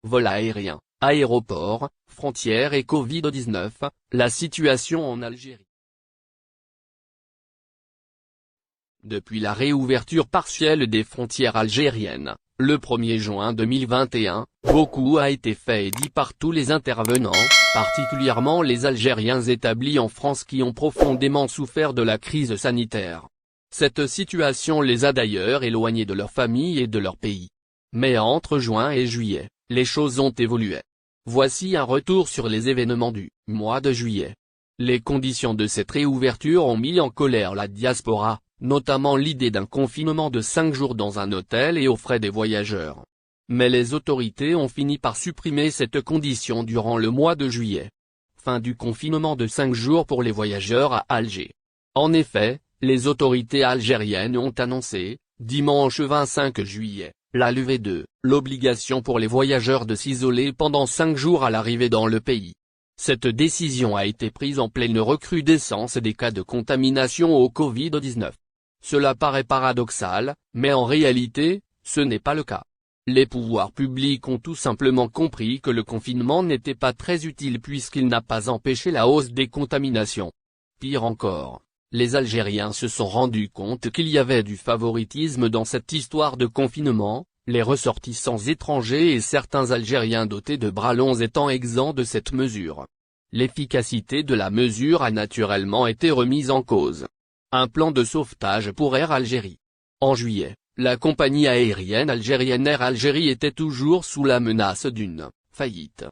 Vol aérien, aéroports, frontières et Covid-19, la situation en Algérie. Depuis la réouverture partielle des frontières algériennes, le 1er juin 2021, beaucoup a été fait et dit par tous les intervenants, particulièrement les Algériens établis en France qui ont profondément souffert de la crise sanitaire. Cette situation les a d'ailleurs éloignés de leur famille et de leur pays. Mais entre juin et juillet, les choses ont évolué. Voici un retour sur les événements du mois de juillet. Les conditions de cette réouverture ont mis en colère la diaspora, notamment l'idée d'un confinement de 5 jours dans un hôtel et aux frais des voyageurs. Mais les autorités ont fini par supprimer cette condition durant le mois de juillet. Fin du confinement de 5 jours pour les voyageurs à Alger. En effet, les autorités algériennes ont annoncé, dimanche 25 juillet, la levée de l'obligation pour les voyageurs de s'isoler pendant 5 jours à l'arrivée dans le pays. Cette décision a été prise en pleine recrudescence des cas de contamination au Covid-19. Cela paraît paradoxal, mais en réalité, ce n'est pas le cas. Les pouvoirs publics ont tout simplement compris que le confinement n'était pas très utile puisqu'il n'a pas empêché la hausse des contaminations. Pire encore, les Algériens se sont rendus compte qu'il y avait du favoritisme dans cette histoire de confinement, les ressortissants étrangers et certains Algériens dotés de bras longs étant exempts de cette mesure. L'efficacité de la mesure a naturellement été remise en cause. Un plan de sauvetage pour Air Algérie. En juillet, la compagnie aérienne algérienne Air Algérie était toujours sous la menace d'une faillite.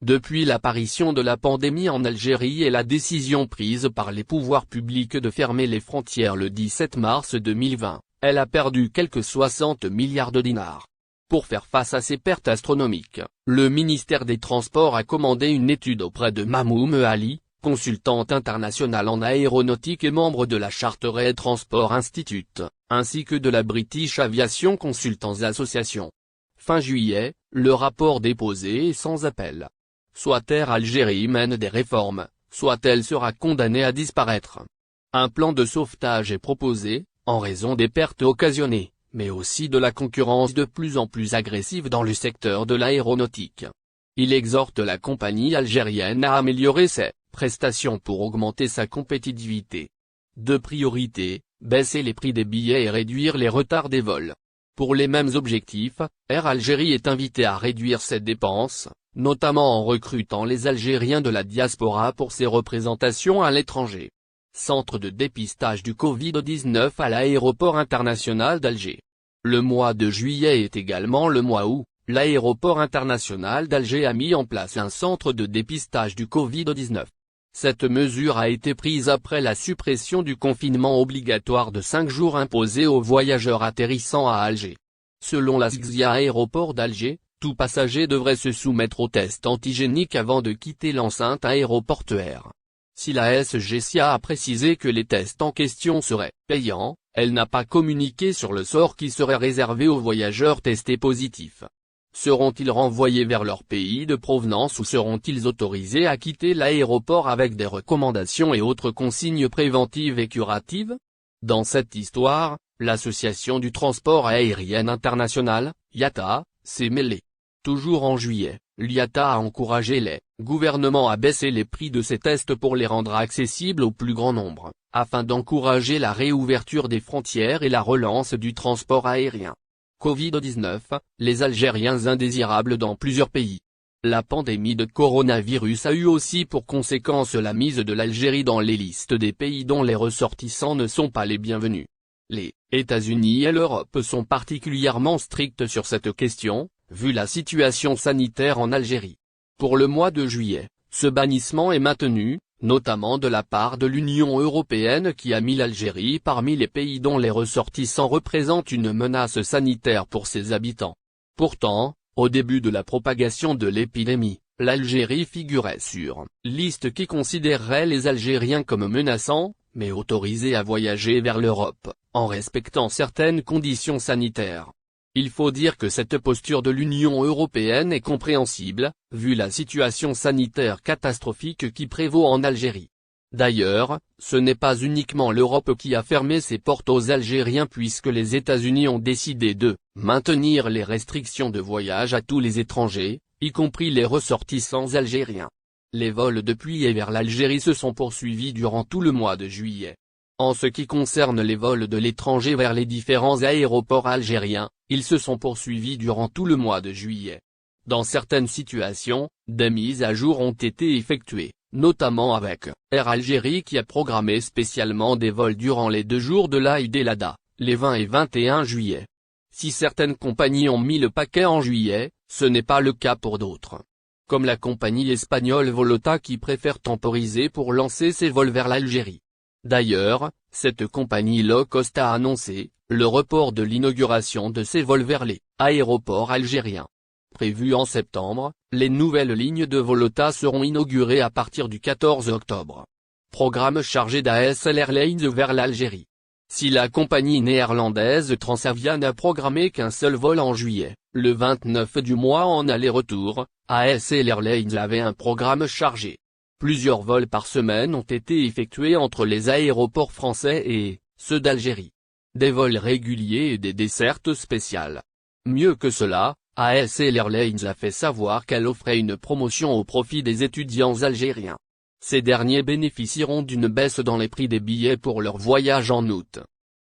Depuis l'apparition de la pandémie en Algérie et la décision prise par les pouvoirs publics de fermer les frontières le 17 mars 2020, elle a perdu quelques 60 milliards de dinars. Pour faire face à ces pertes astronomiques, le ministère des Transports a commandé une étude auprès de Mamoum Ali, consultante internationale en aéronautique et membre de la Chartered Transport Institute, ainsi que de la British Aviation Consultants Association. Fin juillet, le rapport déposé est sans appel. Soit Air Algérie mène des réformes, soit elle sera condamnée à disparaître. Un plan de sauvetage est proposé, en raison des pertes occasionnées, mais aussi de la concurrence de plus en plus agressive dans le secteur de l'aéronautique. Il exhorte la compagnie algérienne à améliorer ses prestations pour augmenter sa compétitivité. Deux priorités, baisser les prix des billets et réduire les retards des vols. Pour les mêmes objectifs, Air Algérie est invité à réduire ses dépenses, notamment en recrutant les Algériens de la diaspora pour ses représentations à l'étranger. Centre de dépistage du Covid-19 à l'aéroport international d'Alger. Le mois de juillet est également le mois où l'aéroport international d'Alger a mis en place un centre de dépistage du Covid-19. Cette mesure a été prise après la suppression du confinement obligatoire de 5 jours imposé aux voyageurs atterrissant à Alger. Selon la SGZIA Aéroport d'Alger, tout passager devrait se soumettre au test antigénique avant de quitter l'enceinte aéroportuaire. Si la SGZIA a précisé que les tests en question seraient payants, elle n'a pas communiqué sur le sort qui serait réservé aux voyageurs testés positifs. Seront-ils renvoyés vers leur pays de provenance ou seront-ils autorisés à quitter l'aéroport avec des recommandations et autres consignes préventives et curatives? Dans cette histoire, l'Association du transport aérien international, IATA, s'est mêlée. Toujours en juillet, l'IATA a encouragé les gouvernements à baisser les prix de ces tests pour les rendre accessibles au plus grand nombre, afin d'encourager la réouverture des frontières et la relance du transport aérien. Covid-19, les Algériens indésirables dans plusieurs pays. La pandémie de coronavirus a eu aussi pour conséquence la mise de l'Algérie dans les listes des pays dont les ressortissants ne sont pas les bienvenus. Les États-Unis et l'Europe sont particulièrement stricts sur cette question, vu la situation sanitaire en Algérie. Pour le mois de juillet, ce bannissement est maintenu, notamment de la part de l'Union européenne qui a mis l'Algérie parmi les pays dont les ressortissants représentent une menace sanitaire pour ses habitants. Pourtant, au début de la propagation de l'épidémie, l'Algérie figurait sur liste qui considérerait les Algériens comme menaçants, mais autorisés à voyager vers l'Europe, en respectant certaines conditions sanitaires. Il faut dire que cette posture de l'Union européenne est compréhensible, vu la situation sanitaire catastrophique qui prévaut en Algérie. D'ailleurs, ce n'est pas uniquement l'Europe qui a fermé ses portes aux Algériens puisque les États-Unis ont décidé de maintenir les restrictions de voyage à tous les étrangers, y compris les ressortissants algériens. Les vols depuis et vers l'Algérie se sont poursuivis durant tout le mois de juillet. En ce qui concerne les vols de l'étranger vers les différents aéroports algériens, ils se sont poursuivis durant tout le mois de juillet. Dans certaines situations, des mises à jour ont été effectuées, notamment avec Air Algérie qui a programmé spécialement des vols durant les 2 jours de l'Aïd el-Adha, les 20 et 21 juillet. Si certaines compagnies ont mis le paquet en juillet, ce n'est pas le cas pour d'autres. Comme la compagnie espagnole Volota qui préfère temporiser pour lancer ses vols vers l'Algérie. D'ailleurs, cette compagnie low cost a annoncé le report de l'inauguration de ses vols vers les aéroports algériens. Prévues en septembre, les nouvelles lignes de Volota seront inaugurées à partir du 14 octobre. Programme chargé d'ASL Airlines vers l'Algérie. Si la compagnie néerlandaise Transavia n'a programmé qu'un seul vol en juillet, le 29 du mois en aller-retour, ASL Airlines avait un programme chargé. Plusieurs vols par semaine ont été effectués entre les aéroports français et ceux d'Algérie. Des vols réguliers et des dessertes spéciales. Mieux que cela, ASL Airlines a fait savoir qu'elle offrait une promotion au profit des étudiants algériens. Ces derniers bénéficieront d'une baisse dans les prix des billets pour leur voyage en août.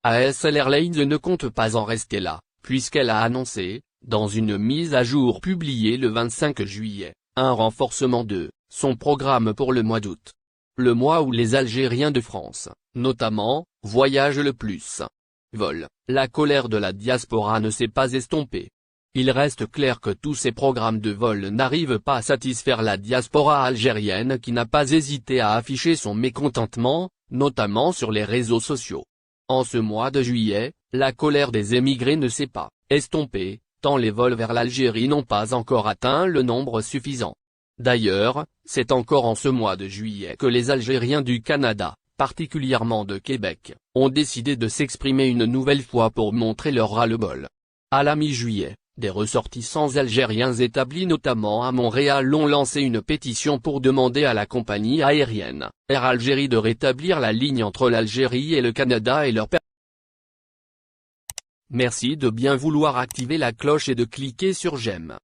ASL Airlines ne compte pas en rester là, puisqu'elle a annoncé, dans une mise à jour publiée le 25 juillet, un renforcement de son programme pour le mois d'août. Le mois où les Algériens de France, notamment, voyagent le plus. La colère de la diaspora ne s'est pas estompée. Il reste clair que tous ces programmes de vol n'arrivent pas à satisfaire la diaspora algérienne qui n'a pas hésité à afficher son mécontentement, notamment sur les réseaux sociaux. En ce mois de juillet, la colère des émigrés ne s'est pas estompée, tant les vols vers l'Algérie n'ont pas encore atteint le nombre suffisant. D'ailleurs, c'est encore en ce mois de juillet que les Algériens du Canada, particulièrement de Québec, ont décidé de s'exprimer une nouvelle fois pour montrer leur ras-le-bol. À la mi-juillet, des ressortissants algériens établis notamment à Montréal ont lancé une pétition pour demander à la compagnie aérienne, Air Algérie de rétablir la ligne entre l'Algérie et le Canada et leur Merci de bien vouloir activer la cloche et de cliquer sur j'aime.